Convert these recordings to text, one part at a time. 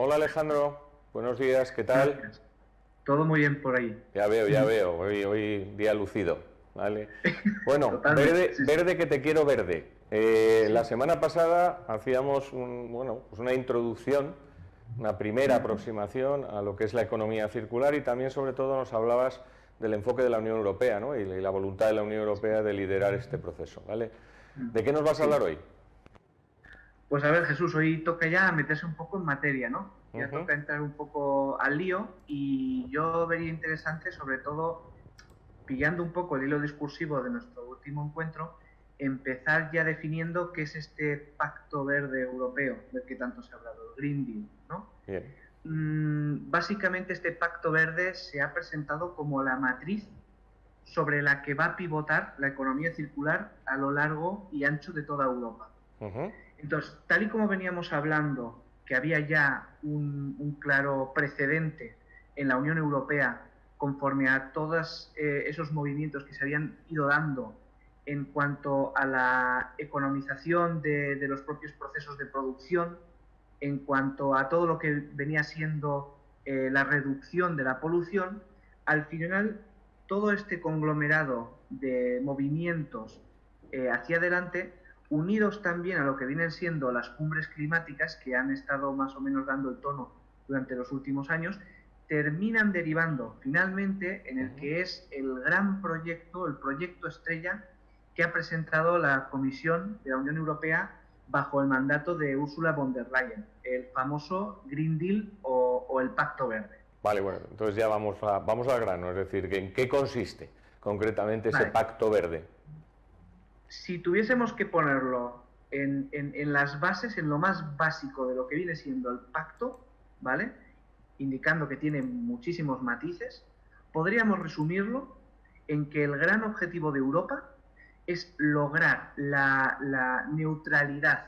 Hola Alejandro, buenos días, ¿qué tal? Gracias. Todo muy bien por ahí. Ya veo, hoy día lucido, ¿vale? Bueno, Totalmente, sí, sí. verde que te quiero verde. La Sí. semana pasada hacíamos pues una introducción, una primera Ujú. aproximación a lo que es la economía circular y también sobre todo nos hablabas del enfoque de la Unión Europea, ¿no? Y la voluntad de la Unión Europea de liderar este proceso, ¿vale? ¿De qué nos vas a hablar Sí. hoy? Pues a ver, Jesús, hoy toca ya meterse un poco en materia, ¿no? Ya Ujú. toca entrar un poco al lío y yo vería interesante, sobre todo, pillando un poco el hilo discursivo de nuestro último encuentro, empezar ya definiendo qué es este Pacto Verde Europeo del que tanto se ha hablado, el Green Deal, ¿no? Bien. Básicamente este Pacto Verde se ha presentado como la matriz sobre la que va a pivotar la economía circular a lo largo y ancho de toda Europa. Ujú. Entonces, tal y como veníamos hablando, que había ya un claro precedente en la Unión Europea conforme a todos esos movimientos que se habían ido dando en cuanto a la economización de los propios procesos de producción, en cuanto a todo lo que venía siendo la reducción de la polución, al final todo este conglomerado de movimientos hacia adelante, unidos también a lo que vienen siendo las cumbres climáticas que han estado más o menos dando el tono durante los últimos años, terminan derivando finalmente en el Ujú. que es el gran proyecto, el proyecto estrella que ha presentado la Comisión de la Unión Europea bajo el mandato de Ursula von der Leyen, el famoso Green Deal o el Pacto Verde. Vale, bueno, entonces ya vamos al grano, es decir, ¿en qué consiste concretamente ese Vale, pacto verde? si tuviésemos que ponerlo en las bases, en lo más básico de lo que viene siendo el pacto, ¿vale? Indicando que tiene muchísimos matices, podríamos resumirlo en que el gran objetivo de Europa es lograr la neutralidad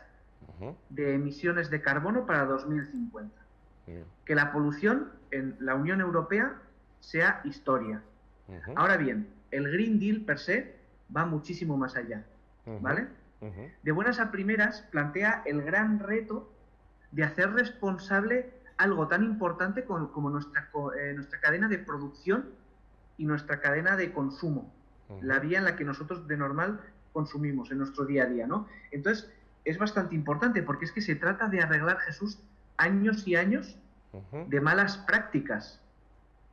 Ujú. de emisiones de carbono para 2050. Bien. Que la polución en la Unión Europea sea historia. Ujú. Ahora bien, el Green Deal per se va muchísimo más allá, Ujú. ¿vale? Ujú. De buenas a primeras plantea el gran reto de hacer responsable algo tan importante como nuestra cadena de producción y nuestra cadena de consumo, la Ujú. vía en la que nosotros de normal consumimos en nuestro día a día, ¿no? Entonces, es bastante importante porque es que se trata de arreglar, Jesús, años y años Ujú. de malas prácticas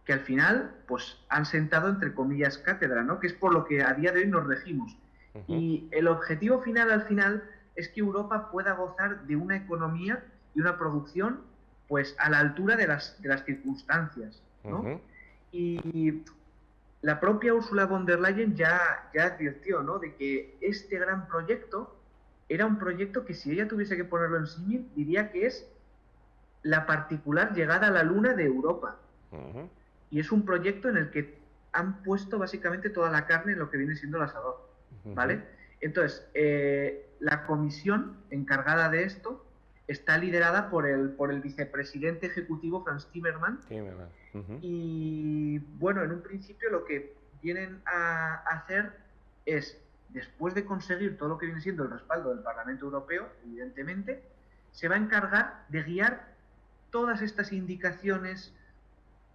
que al final pues han sentado entre comillas cátedra, ¿no? Que es por lo que a día de hoy nos regimos. Ujú. Y el objetivo final al final es que Europa pueda gozar de una economía y una producción pues a la altura de las circunstancias, Ujú. ¿no? Y la propia Ursula von der Leyen ya advirtió, ¿no? De que este gran proyecto era un proyecto que si ella tuviese que ponerlo en símil, diría que es la particular llegada a la luna de Europa. Ujú. Y es un proyecto en el que han puesto básicamente toda la carne en lo que viene siendo el asador, Ujú. ¿vale? Entonces, la comisión encargada de esto está liderada por el vicepresidente ejecutivo Franz Timmermans Sí, verdad. Ujú. y, bueno, en un principio lo que vienen a hacer es, después de conseguir todo lo que viene siendo el respaldo del Parlamento Europeo, evidentemente, se va a encargar de guiar todas estas indicaciones,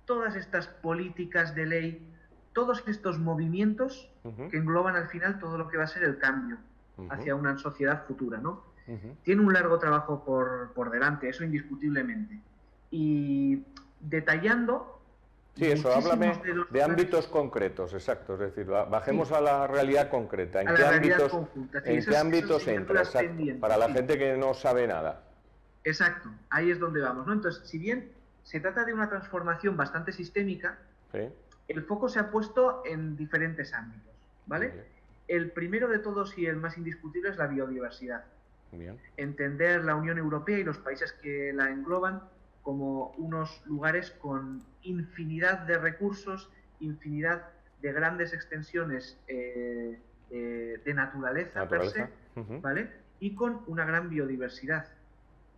todas estas políticas de ley, todos estos movimientos Ujú. que engloban al final todo lo que va a ser el cambio Ujú. hacia una sociedad futura, ¿no? Ujú. Tiene un largo trabajo por delante, eso indiscutiblemente. Y detallando Sí, eso, muchísimos háblame de los de lugares, ámbitos concretos, exacto, es decir, bajemos a sí, la realidad concreta. a la realidad conjunta, sí, En qué esas ámbitos entra? asignaturas Exacto, para pendientes, la sí, gente que no sabe nada. exacto, ahí es donde vamos, ¿no? Entonces, si bien se trata de una transformación bastante sistémica, ¿Sí? el foco se ha puesto en diferentes ámbitos, Bien, ¿vale? El primero de todos y el más indiscutible es la biodiversidad. bien. Entender la Unión Europea y los países que la engloban como unos lugares con infinidad de recursos, infinidad de grandes extensiones de naturaleza per Naturaleza. se, Ujú. ¿vale? Y con una gran biodiversidad.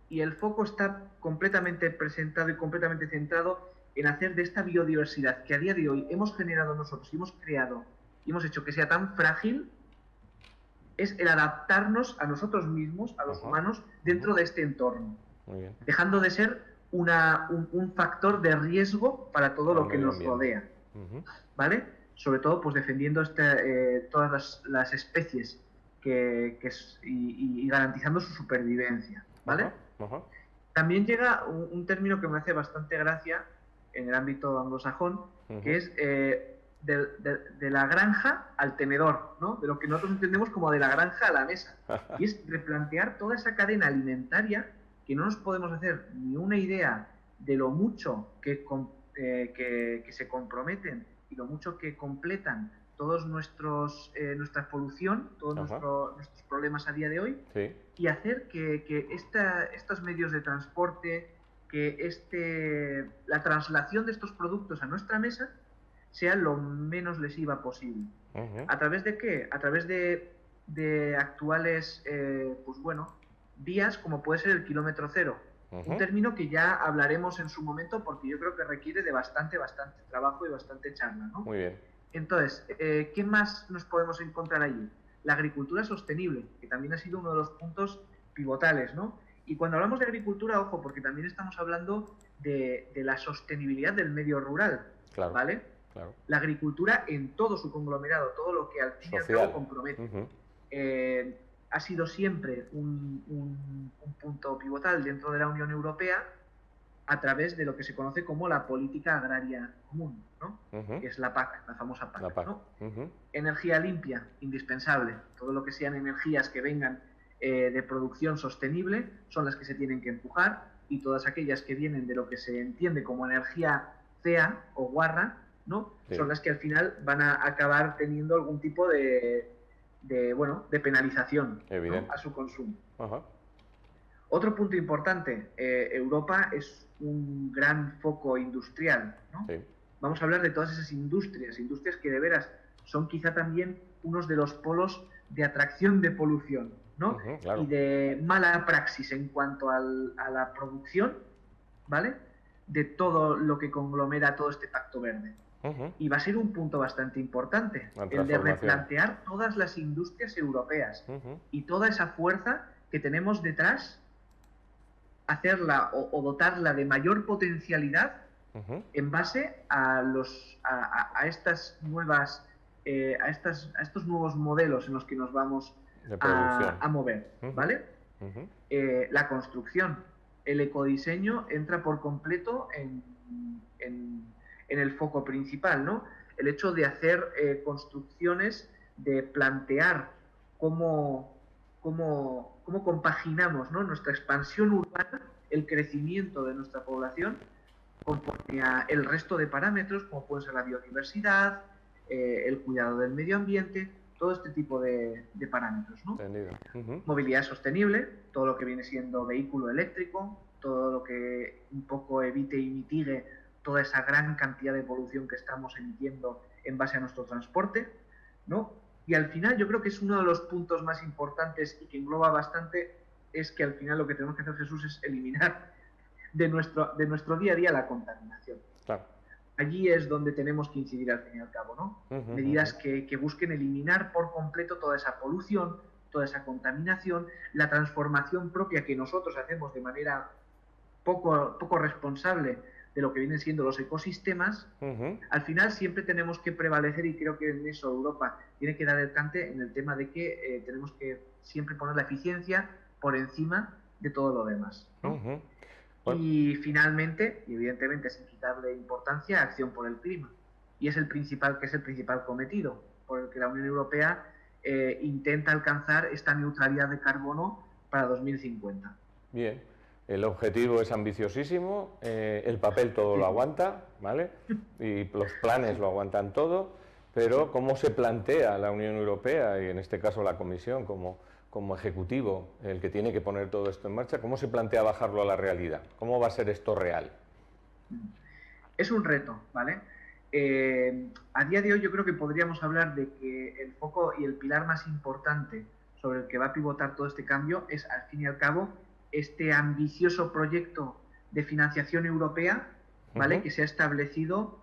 Y el foco está completamente presentado y completamente centrado en hacer de esta biodiversidad que a día de hoy hemos generado nosotros y hemos creado y hemos hecho que sea tan frágil, es el adaptarnos a nosotros mismos, a los Ajá. humanos, Ujú. dentro de este entorno, Muy bien. dejando de ser un factor de riesgo para todo lo que nos rodea, ¿vale? Sobre todo pues defendiendo todas las especies y garantizando su supervivencia, ¿vale? También llega un término que me hace bastante gracia en el ámbito anglosajón, que es de la granja al tenedor, ¿no? De lo que nosotros entendemos como de la granja a la mesa. Y es replantear toda esa cadena alimentaria que no nos podemos hacer ni una idea de lo mucho que se comprometen y lo mucho que completan todos nuestra polución, todos nuestros problemas a día de hoy, y hacer que estos medios de transporte, que la traslación de estos productos a nuestra mesa sea lo menos lesiva posible. ¿A través de qué? A través de actuales, pues bueno, vías como puede ser el kilómetro cero. Un término que ya hablaremos en su momento porque yo creo que requiere de bastante trabajo y bastante charla, ¿no? Muy bien. Entonces, ¿qué más nos podemos encontrar allí? La agricultura sostenible, que también ha sido uno de los puntos pivotales, ¿no? Y cuando hablamos de agricultura, ojo, porque también estamos hablando de la sostenibilidad del medio rural, claro, ¿vale? Claro. La agricultura en todo su conglomerado, todo lo que al fin y al cabo compromete. Ha sido siempre un punto pivotal dentro de la Unión Europea a través de lo que se conoce como la política agraria común, ¿no? Que es la PAC, la famosa PAC, ¿no? Energía limpia, indispensable. Todo lo que sean energías que vengan de producción sostenible son las que se tienen que empujar, y todas aquellas que vienen de lo que se entiende como energía fea o guarra, ¿no? Son las que al final van a acabar teniendo algún tipo de penalización, ¿no? A su consumo. Otro punto importante, Europa es un gran foco industrial, ¿no? Vamos a hablar de todas esas industrias que de veras son quizá también unos de los polos de atracción de polución, ¿no? Claro. Y de mala praxis en cuanto a la producción, ¿vale? De todo lo que conglomera todo este pacto verde. Y va a ser un punto bastante importante, el de replantear todas las industrias europeas y toda esa fuerza que tenemos detrás, hacerla o dotarla de mayor potencialidad en base a estas nuevas a estos nuevos modelos en los que nos vamos a mover, ¿vale? La construcción, el ecodiseño entra por completo en el foco principal, ¿no? El hecho de hacer construcciones, de plantear cómo compaginamos, ¿no? Nuestra expansión urbana, el crecimiento de nuestra población, conforme a el resto de parámetros, como puede ser la biodiversidad, el cuidado del medio ambiente, todo este tipo de parámetros, ¿no? Movilidad sostenible, todo lo que viene siendo vehículo eléctrico, todo lo que un poco evite y mitigue toda esa gran cantidad de polución que estamos emitiendo en base a nuestro transporte, ¿no? Y al final yo creo que es uno de los puntos más importantes y que engloba bastante, es que al final lo que tenemos que hacer, Jesús, es eliminar de nuestro día a día la contaminación. Claro. Allí es donde tenemos que incidir al fin y al cabo, ¿no? Medidas que busquen eliminar por completo toda esa polución, toda esa contaminación, la transformación propia que nosotros hacemos de manera poco responsable de lo que vienen siendo los ecosistemas. Al final siempre tenemos que prevalecer, y creo que en eso Europa tiene que dar el cante, en el tema de que tenemos que siempre poner la eficiencia por encima de todo lo demás, ¿no? Bueno. Y finalmente, y evidentemente sin quitarle importancia, acción por el clima. Y es el principal cometido por el que la Unión Europea intenta alcanzar esta neutralidad de carbono para 2050. Bien. El objetivo es ambiciosísimo, el papel todo lo aguanta, ¿vale? Y los planes lo aguantan todo, pero ¿cómo se plantea la Unión Europea, y en este caso la Comisión como ejecutivo, el que tiene que poner todo esto en marcha, cómo se plantea bajarlo a la realidad? ¿Cómo va a ser esto real? Es un reto, ¿vale? A día de hoy yo creo que podríamos hablar de que el foco y el pilar más importante sobre el que va a pivotar todo este cambio es, al fin y al cabo, este ambicioso proyecto de financiación europea, ¿vale? Que se ha establecido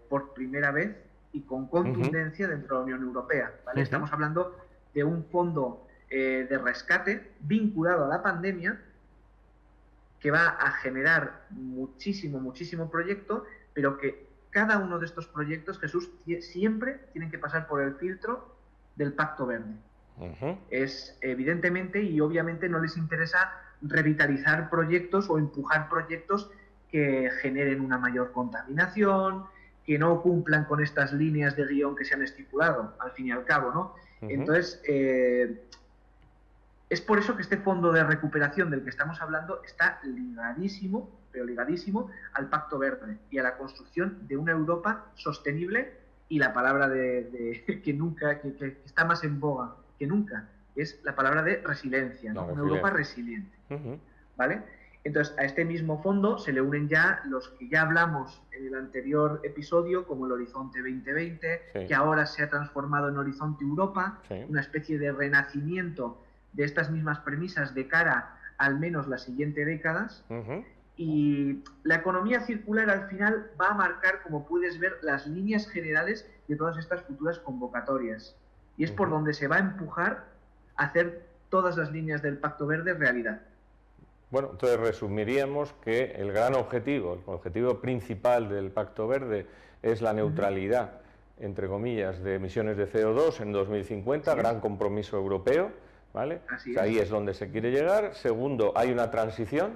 por primera vez y con contundencia dentro de la Unión Europea, ¿vale? Estamos hablando de un fondo de rescate vinculado a la pandemia, que va a generar muchísimo proyecto, pero que cada uno de estos proyectos, Jesús, siempre tienen que pasar por el filtro del Pacto Verde. Es evidentemente y obviamente no les interesa revitalizar proyectos o empujar proyectos que generen una mayor contaminación, que no cumplan con estas líneas de guión que se han estipulado, al fin y al cabo, ¿no? Entonces, es por eso que este fondo de recuperación del que estamos hablando está ligadísimo, pero ligadísimo al Pacto Verde y a la construcción de una Europa sostenible, y la palabra que está más en boga que nunca es la palabra de resiliencia, ¿no? Una Europa resiliente, ¿vale? Entonces, a este mismo fondo se le unen ya los que ya hablamos en el anterior episodio, como el Horizonte 2020, que ahora se ha transformado en Horizonte Europa, una especie de renacimiento de estas mismas premisas de cara al menos las siguientes décadas. Y la economía circular al final va a marcar, como puedes ver, las líneas generales de todas estas futuras convocatorias. Y es por donde se va a empujar a hacer todas las líneas del Pacto Verde realidad. Bueno, entonces resumiríamos que el gran objetivo, el objetivo principal del Pacto Verde es la neutralidad, entre comillas, de emisiones de CO2 en 2050, gran compromiso europeo, ¿vale? Ahí es donde se quiere llegar. Segundo, hay una transición,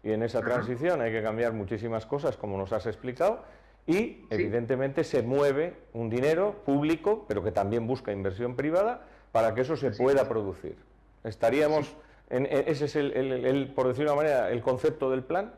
y en esa transición hay que cambiar muchísimas cosas, como nos has explicado, y evidentemente se mueve un dinero público, pero que también busca inversión privada, para que eso se pueda producir. Estaríamos... ¿Ese es, por decirlo de una manera, el concepto del plan?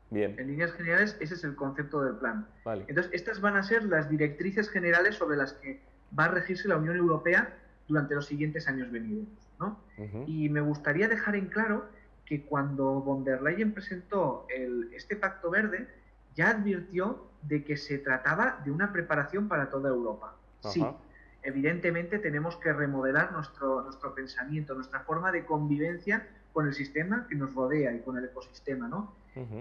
Bien. En líneas generales, ese es el concepto del plan. Vale. Entonces, estas van a ser las directrices generales sobre las que va a regirse la Unión Europea durante los siguientes años venideros, ¿no? Y me gustaría dejar en claro que cuando von der Leyen presentó este Pacto Verde, ya advirtió de que se trataba de una preparación para toda Europa. Sí. Evidentemente tenemos que remodelar nuestro pensamiento, nuestra forma de convivencia con el sistema que nos rodea y con el ecosistema, ¿no?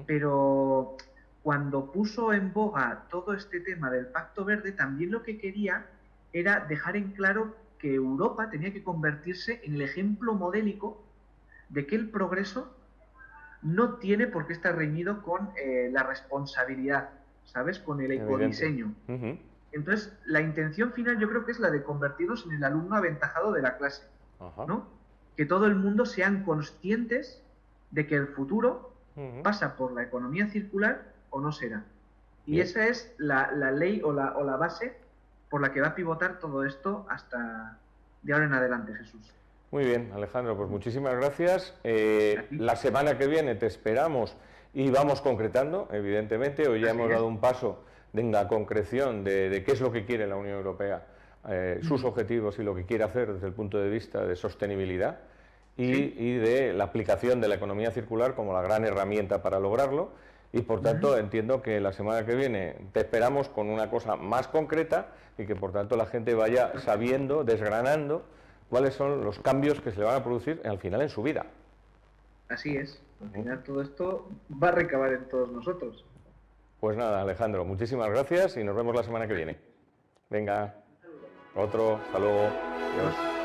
Pero cuando puso en boga todo este tema del Pacto Verde, también lo que quería era dejar en claro que Europa tenía que convertirse en el ejemplo modélico de que el progreso no tiene por qué estar reñido con la responsabilidad, ¿sabes? Con el ecodiseño. Entonces, la intención final yo creo que es la de convertirnos en el alumno aventajado de la clase, ¿no? Que todo el mundo sean conscientes de que el futuro pasa por la economía circular o no será. Y esa es la ley o la base por la que va a pivotar todo esto hasta de ahora en adelante, Jesús. Muy bien, Alejandro, pues muchísimas gracias. La semana que viene te esperamos y vamos concretando, evidentemente. Hoy ya hemos dado un paso en la concreción de qué es lo que quiere la Unión Europea, sus objetivos y lo que quiere hacer desde el punto de vista de sostenibilidad y de la aplicación de la economía circular como la gran herramienta para lograrlo. Y por tanto entiendo que la semana que viene te esperamos con una cosa más concreta y que por tanto la gente vaya sabiendo, desgranando cuáles son los cambios que se le van a producir al final en su vida. Así es, al final todo esto va a recabar en todos nosotros. Pues nada, Alejandro, muchísimas gracias y nos vemos la semana que viene. Venga, otro, hasta luego. Adiós.